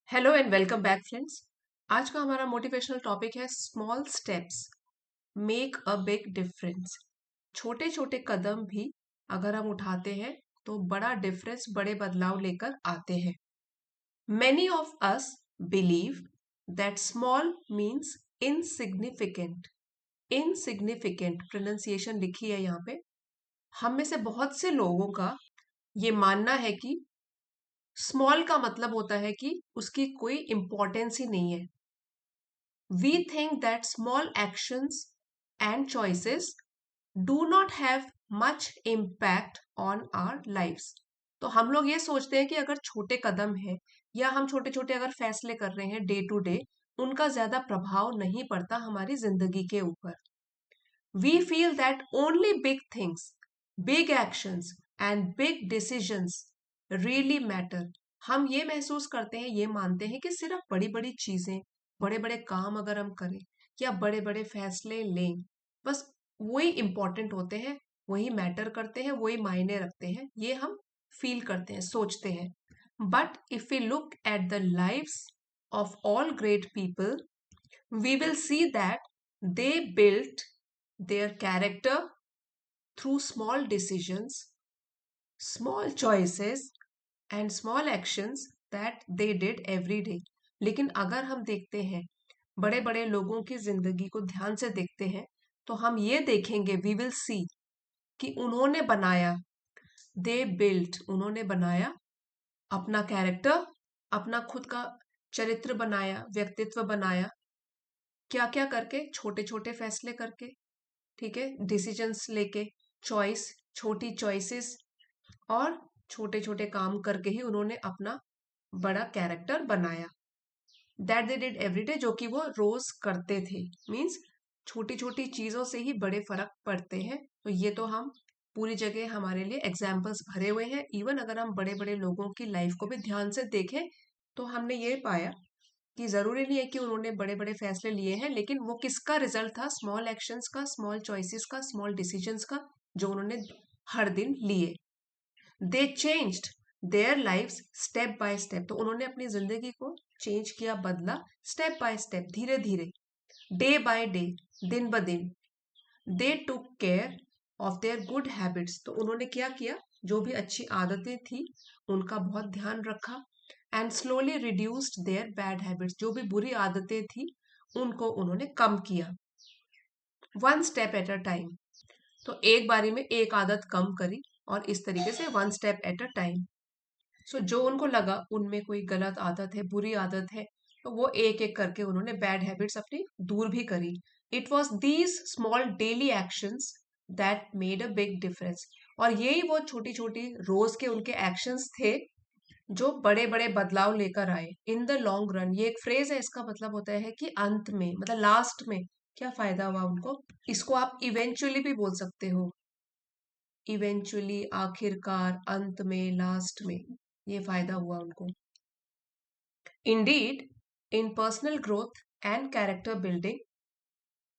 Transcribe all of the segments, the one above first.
Hello and welcome back friends. आज का हमारा मोटिवेशनल टॉपिक है small steps make a big difference. छोटे छोटे कदम भी अगर हम उठाते हैं तो बड़ा डिफरेंस, बड़े बदलाव लेकर आते हैं। Many of us believe that small means insignificant. Insignificant pronunciation लिखी है यहाँ पे। हम में से बहुत से लोगों का ये मानना है कि स्मॉल का मतलब होता है कि उसकी कोई इंपॉर्टेंस ही नहीं है। We think that small actions and choices do not have much impact on our lives. तो हम लोग ये सोचते हैं कि अगर छोटे कदम है या हम छोटे छोटे अगर फैसले कर रहे हैं डे टू डे, उनका ज्यादा प्रभाव नहीं पड़ता हमारी जिंदगी के ऊपर। We feel that only big things, big actions and big decisions really matter. हम ये महसूस करते हैं, ये मानते हैं कि सिर्फ बड़ी बड़ी चीजें, बड़े बड़े काम अगर हम करें या बड़े बड़े फैसले लें, बस वही इंपॉर्टेंट होते हैं, वही मैटर करते हैं, वही मायने रखते हैं। ये हम फील करते हैं, सोचते हैं। But if we look at the lives of all great people, we will see that they built their character through small decisions, small choices and small actions that they did every day. लेकिन अगर हम देखते हैं, बड़े बड़े लोगों की जिंदगी को ध्यान से देखते हैं, तो हम ये देखेंगे, वी विल सी कि उन्होंने बनाया, दे बिल्ट, उन्होंने बनाया अपना कैरेक्टर, अपना खुद का चरित्र बनाया, व्यक्तित्व बनाया। क्या क्या करके? छोटे छोटे फैसले करके, ठीक है, डिसीजंस लेके, चॉइस, छोटी चॉइसेस और छोटे छोटे काम करके ही उन्होंने अपना बड़ा कैरेक्टर बनाया। दैट दे डिड एवरीडे, जो कि वो रोज करते थे। मीन्स छोटी छोटी चीजों से ही बड़े फर्क पड़ते हैं। तो ये तो हम पूरी जगह हमारे लिए एग्जाम्पल्स भरे हुए हैं। इवन अगर हम बड़े बड़े लोगों की लाइफ को भी ध्यान से देखें तो हमने ये पाया कि जरूरी नहीं है कि उन्होंने बड़े बड़े फैसले लिए हैं, लेकिन वो किसका रिजल्ट था? स्मॉल एक्शंस का, स्मॉल चॉइसेस का, स्मॉल डिसीजंस का, जो उन्होंने हर दिन लिए। They changed their lives step by step, तो उन्होंने अपनी जिंदगी को चेंज किया, बदला, स्टेप बाय स्टेप, धीरे धीरे, डे बाय डे, दिन ब दिन। They took care of their good habits, तो उन्होंने क्या किया? जो भी अच्छी आदतें थी उनका बहुत ध्यान रखा। And slowly reduced there bad habits, जो भी बुरी आदतें थी उनको उन्होंने कम किया। One step at a time, तो एक बारी में एक आदत कम करी और इस तरीके से one step at a time. So जो उनको लगा उनमें कोई गलत आदत है, बुरी आदत है, तो वो एक एक करके उन्होंने बैड हैबिट्स अपनी दूर भी करी। It was these small daily actions that made a big difference, और यही वो छोटी छोटी रोज के उनके एक्शंस थे जो बड़े बड़े बदलाव लेकर आए। इन द लॉन्ग रन, ये एक फ्रेज है, इसका मतलब होता है कि अंत में, मतलब लास्ट में क्या फायदा हुआ उनको। इसको आप इवेंचुअली भी बोल सकते हो। इवेंचुअली, आखिरकार, अंत में, लास्ट में, ये फायदा हुआ उनको। Indeed, in personal growth and character building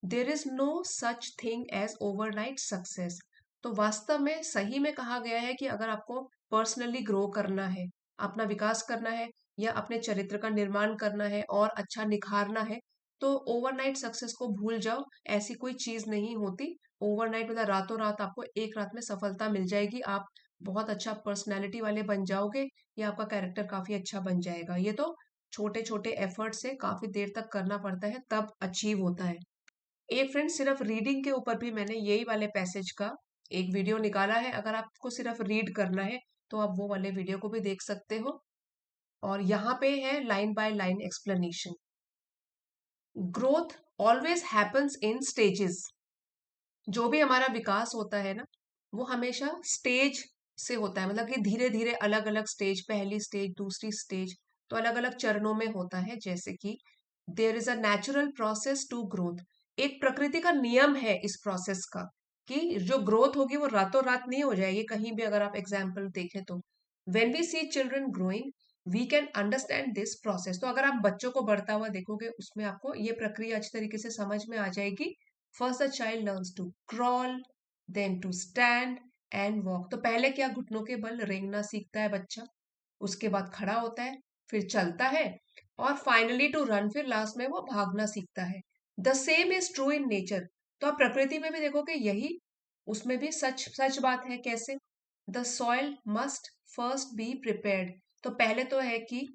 there is no such thing as overnight success, तो वास्तव में सही में कहा गया है कि अगर आपको पर्सनली ग्रो करना है, अपना विकास करना है या अपने चरित्र का निर्माण करना है और अच्छा निखारना है, तो ओवरनाइट सक्सेस को भूल जाओ। ऐसी कोई चीज नहीं होती। ओवरनाइट मतलब रातों रात आपको एक रात में सफलता मिल जाएगी, आप बहुत अच्छा पर्सनैलिटी वाले बन जाओगे या आपका कैरेक्टर काफी अच्छा बन जाएगा। ये तो छोटे छोटे एफर्ट से काफी देर तक करना पड़ता है, तब अचीव होता है। एक फ्रेंड, सिर्फ रीडिंग के ऊपर भी मैंने यही वाले पैसेज का एक वीडियो निकाला है। अगर आपको सिर्फ रीड करना है तो आप वो वाले वीडियो को भी देख सकते हो। और यहाँ पे है line by line explanation. Growth always happens in stages, जो भी हमारा विकास होता है ना, वो हमेशा स्टेज से होता है। मतलब कि धीरे धीरे, अलग अलग स्टेज, पहली स्टेज, दूसरी स्टेज, तो अलग अलग चरणों में होता है। जैसे कि there is a natural process to growth, एक प्रकृति का नियम है इस प्रोसेस का कि जो ग्रोथ होगी वो रातों रात नहीं हो जाएगी। कहीं भी अगर आप एग्जाम्पल देखें तो when we see children growing we can understand this process, तो अगर आप बच्चों को बढ़ता हुआ देखोगे उसमें आपको ये प्रक्रिया अच्छी तरीके से समझ में आ जाएगी। First the child learns to crawl, then to stand and walk, तो पहले क्या? घुटनों के बल रेंगना सीखता है बच्चा, उसके बाद खड़ा होता है, फिर चलता है, और फाइनली टू रन, फिर लास्ट में वो भागना सीखता है। The same is true in nature. तो आप प्रकृति में भी देखोगे यही, उसमें भी सच सच बात है। कैसे? The soil must first be prepared. तो पहले तो है कि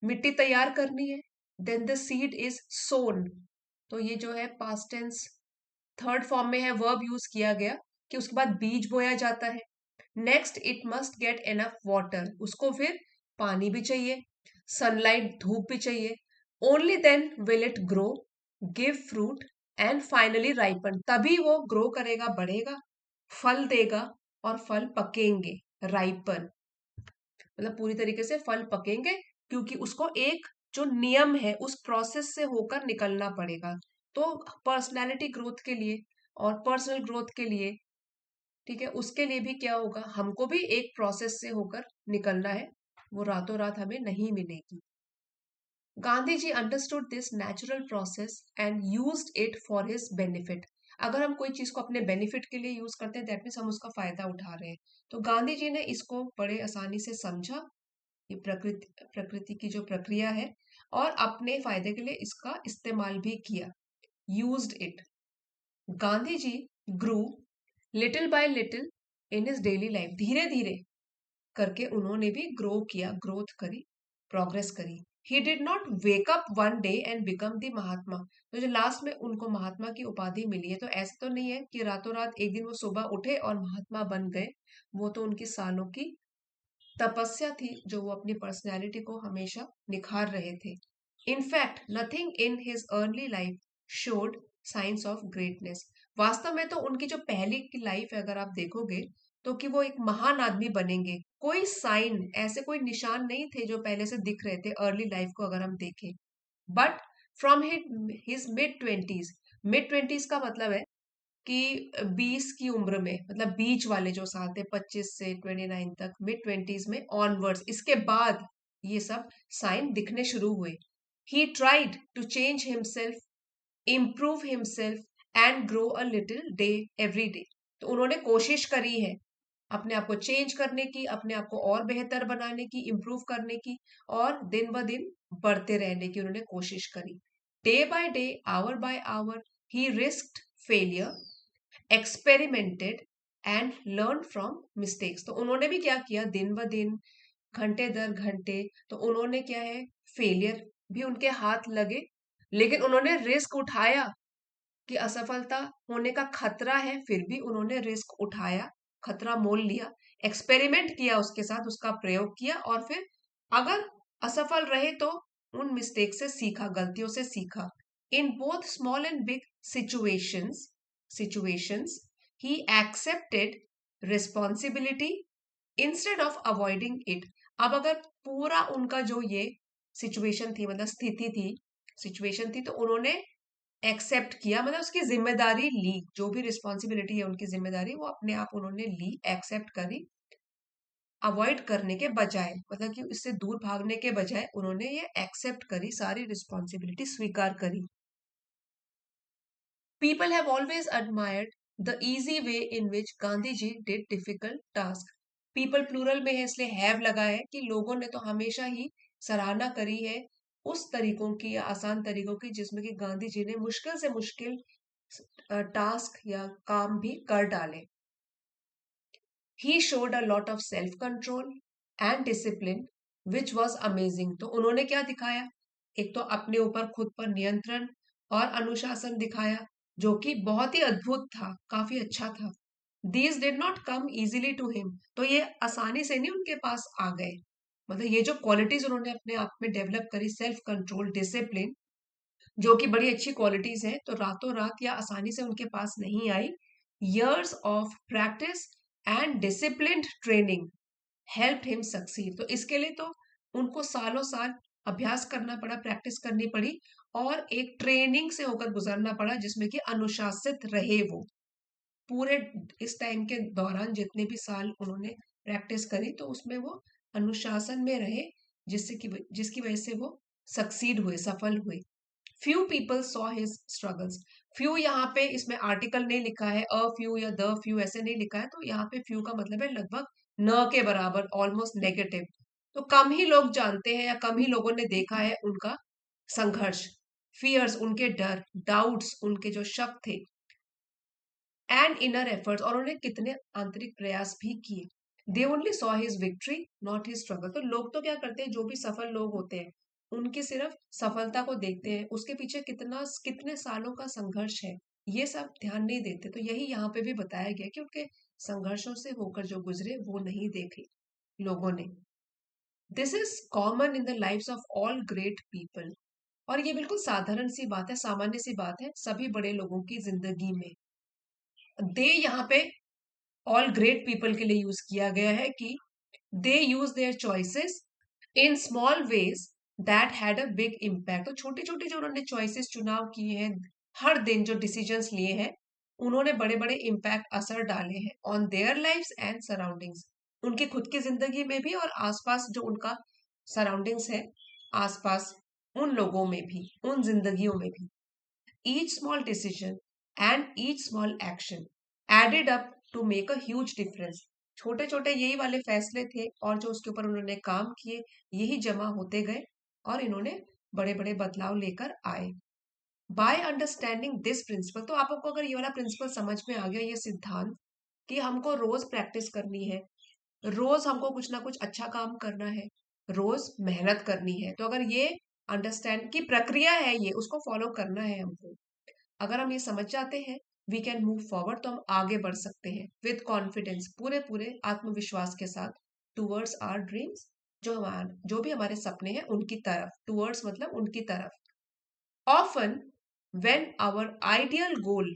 मिट्टी तैयार करनी है, देन द सीड इज सोन। तो ये जो है पास्ट टेंस थर्ड फॉर्म में है, वर्ब यूज किया गया कि उसके बाद बीज बोया जाता है। Next it must get enough water, उसको फिर पानी भी चाहिए, सनलाइट धूप भी चाहिए। Only then will it grow, give fruit and finally ripen, तभी वो ग्रो करेगा, बढ़ेगा, फल देगा और फल पकेंगे। राइपन मतलब पूरी तरीके से फल पकेंगे, क्योंकि उसको एक जो नियम है उस प्रोसेस से होकर निकलना पड़ेगा। तो पर्सनैलिटी ग्रोथ के लिए और पर्सनल ग्रोथ के लिए, ठीक है, उसके लिए भी क्या होगा, हमको भी एक प्रोसेस से होकर निकलना है, वो रातों रात हमें नहीं मिलेगी। Gandhi ji understood this natural process and used it for his benefit. अगर हम कोई चीज को अपने बेनिफिट के लिए यूज करते हैं, दैट मीन्स हम उसका फायदा उठा रहे हैं। तो गांधी जी ने इसको बड़े आसानी से समझा, ये प्रकृति प्रकृति की जो प्रक्रिया है, और अपने फायदे के लिए इसका इस्तेमाल भी किया। Used it. Gandhi ji grew little by little in his daily life. धीरे धीरे करके उन्होंने भी ग्रो किया, ग्रोथ करी, प्रोग्रेस करी। He did not wake up one day and become the Mahatma. तो जो लास्ट में उनको महात्मा की उपाधि मिली है, तो ऐसा तो नहीं है कि रातों रात एक दिन वो सुबह उठे और महात्मा बन गए। वो तो उनकी सालों की तपस्या थी, जो वो अपनी पर्सनैलिटी को हमेशा निखार रहे थे। In fact nothing in his early life showed science of greatness. वास्तव में तो उनकी जो पहली की लाइफ है, अगर आप देखोगे तो कि वो एक महान आदमी बनेंगे, कोई साइन, ऐसे कोई निशान नहीं थे जो पहले से दिख रहे थे अर्ली लाइफ को अगर हम देखें। But from his mid twenties का मतलब है कि 20 की उम्र में, मतलब बीच वाले जो साल थे 25 से 29 तक, मिड 20s में ऑनवर्ड्स, इसके बाद ये सब साइन दिखने शुरू हुए। He tried to change himself, improve himself and grow a little day every day. तो उन्होंने कोशिश करी है अपने आप को चेंज करने की, अपने आप को और बेहतर बनाने की, इम्प्रूव करने की, और दिन ब दिन बढ़ते रहने की उन्होंने कोशिश करी। Day by day, hour by hour, he risked failure, experimented and learn from mistakes. तो उन्होंने भी क्या किया, दिन ब दिन, घंटे दर घंटे, तो उन्होंने क्या है, फेलियर भी उनके हाथ लगे, लेकिन उन्होंने रिस्क उठाया कि असफलता होने का खतरा है, फिर भी उन्होंने रिस्क उठाया, खतरा मोल लिया, एक्सपेरिमेंट किया उसके साथ, उसका प्रयोग किया, और फिर अगर असफल रहे तो उन मिस्टेक से सीखा, गलतियों से सीखा। In both small and big situations he accepted responsibility instead of avoiding it। अब अगर पूरा उनका जो ये सिचुएशन थी, मतलब स्थिति थी, सिचुएशन थी, तो उन्होंने एक्सेप्ट किया, मतलब उसकी जिम्मेदारी ली, जो भी रिस्पॉन्सिबिलिटी है उनकी जिम्मेदारी, वो अपने आप उन्होंने ली, एक्सेप्ट करी, अवॉइड करने के बजाय, मतलब कि इससे दूर भागने के बजाय उन्होंने ये एक्सेप्ट करी, सारी रिस्पॉन्सिबिलिटी स्वीकार करी। People have always admired the easy way in which Gandhi ji did difficult task. People plural में है इसलिए हैव लगा है, कि लोगों ने तो हमेशा ही सराहना करी है उस तरीकों की या आसान तरीकों की जिसमें कि गांधी जी ने मुश्किल से मुश्किल टास्क या काम भी कर डाले। He showed a lot of self control and discipline which was amazing. तो उन्होंने क्या दिखाया, एक तो अपने ऊपर खुद पर नियंत्रण और अनुशासन दिखाया, जो कि बहुत ही अद्भुत था, काफी अच्छा था। These did not come easily to him. तो ये आसानी से नहीं उनके पास आ गए, मतलब ये जो क्वालिटीज उन्होंने अपने आप में डेवलप करी, सेल्फ कंट्रोल, डिसिप्लिन, जो कि बड़ी अच्छी क्वालिटीज है, तो रातों रात या आसानी से उनके पास नहीं आई। years of practice and disciplined training help him succeed. तो इसके लिए तो उनको सालों साल अभ्यास करना पड़ा, प्रैक्टिस करनी पड़ी, और एक ट्रेनिंग से होकर गुजरना पड़ा, जिसमें कि अनुशासित रहे वो पूरे इस टाइम के दौरान, जितने भी साल उन्होंने प्रैक्टिस करी, तो उसमें वो अनुशासन में रहे, जिसकी वजह से वो सक्सीड हुए, सफल हुए। Few people saw his struggles. Few यहाँ पे इसमें आर्टिकल नहीं लिखा है, अ फ्यू या द फ्यू ऐसे नहीं लिखा है, तो यहाँ पे फ्यू का मतलब है लगभग न के बराबर, ऑलमोस्ट नेगेटिव। तो कम ही लोग जानते हैं या कम ही लोगों ने देखा है उनका संघर्ष, फियर्स उनके डर, डाउट्स उनके जो शक थे, एंड इनर एफर्ट्स और उन्होंने कितने आंतरिक प्रयास भी किए। They only saw his victory not his struggle. तो लोग तो क्या करते हैं, जो भी सफल लोग होते हैं उनकी सिर्फ सफलता को देखते हैं, उसके पीछे कितने सालों का संघर्ष है ये सब ध्यान नहीं देते। तो यही यहाँ पे भी बताया गया कि उनके संघर्षों से होकर जो गुजरे वो नहीं देखे लोगों ने। This is common in the lives of all great people. और ये बिल्कुल साधारण सी बात है, सामान्य सी बात है सभी बड़े लोगों की जिंदगी में। दे यहाँ पे ऑल ग्रेट पीपल के लिए यूज किया गया है कि they use their choices in small ways that had a big impact. तो छोटी छोटी जो उन्होंने चॉइसेस चुनाव किए हैं, हर दिन जो डिसीजंस लिए हैं, उन्होंने बड़े बड़े इम्पैक्ट असर डाले हैं on their lifes and surroundings, उनकी खुद की जिंदगी में भी और आसपास जो उनका सराउंडिंग्स है, आसपास उन लोगों में भी, उन जिंदगियों में भी। Each small decision and each small action added up to make a huge difference. छोटे छोटे यही वाले फैसले थे और जो उसके ऊपर उन्होंने काम किए, यही जमा होते गए और इन्होंने बड़े बड़े बदलाव लेकर आए। बाय अंडरस्टैंडिंग दिस प्रिंसिपल, तो आपको अगर ये वाला प्रिंसिपल समझ में आ गया, ये सिद्धांत कि हमको रोज प्रैक्टिस करनी है, रोज हमको कुछ ना कुछ अच्छा काम करना है, रोज मेहनत करनी है, तो अगर ये अंडरस्टैंड की प्रक्रिया है, ये उसको फॉलो करना है हमको, अगर हम ये समझ जाते हैं, वी कैन मूव फॉरवर्ड, तो हम आगे बढ़ सकते हैं विद कॉन्फिडेंस, पूरे पूरे आत्मविश्वास के साथ, टूवर्ड्स आवर ड्रीम्स, जो भी हमारे सपने हैं उनकी तरफ, टूवर्ड्स मतलब उनकी तरफ। Often when our ideal goal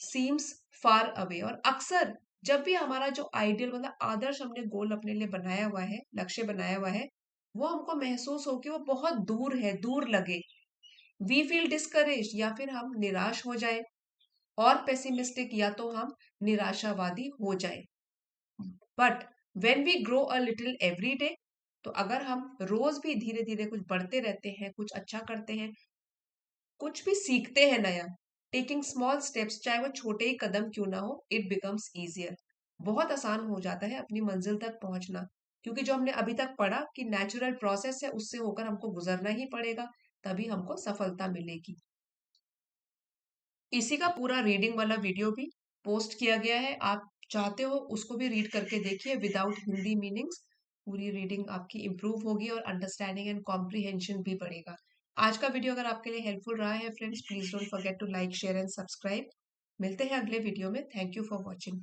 seems far away, और अक्सर जब भी हमारा जो आइडियल मतलब आदर्श हमने गोल अपने लिए बनाया हुआ है, लक्ष्य बनाया हुआ है, वो हमको महसूस हो कि वो बहुत दूर है, दूर लगे, वी फील डिस्करेज, या फिर हम निराश हो जाए, और पेसिमिस्टिक, या तो हम निराशावादी हो जाए। But when we grow a little every day, तो अगर हम रोज भी धीरे धीरे कुछ बढ़ते रहते हैं, कुछ अच्छा करते हैं, कुछ भी सीखते हैं नया, टेकिंग स्मॉल स्टेप्स, चाहे वो छोटे ही कदम क्यों ना हो, इट बिकम्स ईजियर, बहुत आसान हो जाता है अपनी मंजिल तक पहुंचना। क्योंकि जो हमने अभी तक पढ़ा कि नेचुरल प्रोसेस है, उससे होकर हमको गुजरना ही पड़ेगा, तभी हमको सफलता मिलेगी। इसी का पूरा रीडिंग वाला वीडियो भी पोस्ट किया गया है, आप चाहते हो उसको भी रीड करके देखिए विदाउट हिंदी मीनिंग्स, पूरी रीडिंग आपकी इंप्रूव होगी और अंडरस्टैंडिंग एंड कॉम्प्रिहेंशन भी बढ़ेगा। आज का वीडियो अगर आपके लिए हेल्पफुल रहा है friends, please don't forget to like, share and subscribe. मिलते हैं अगले वीडियो में। Thank you for watching.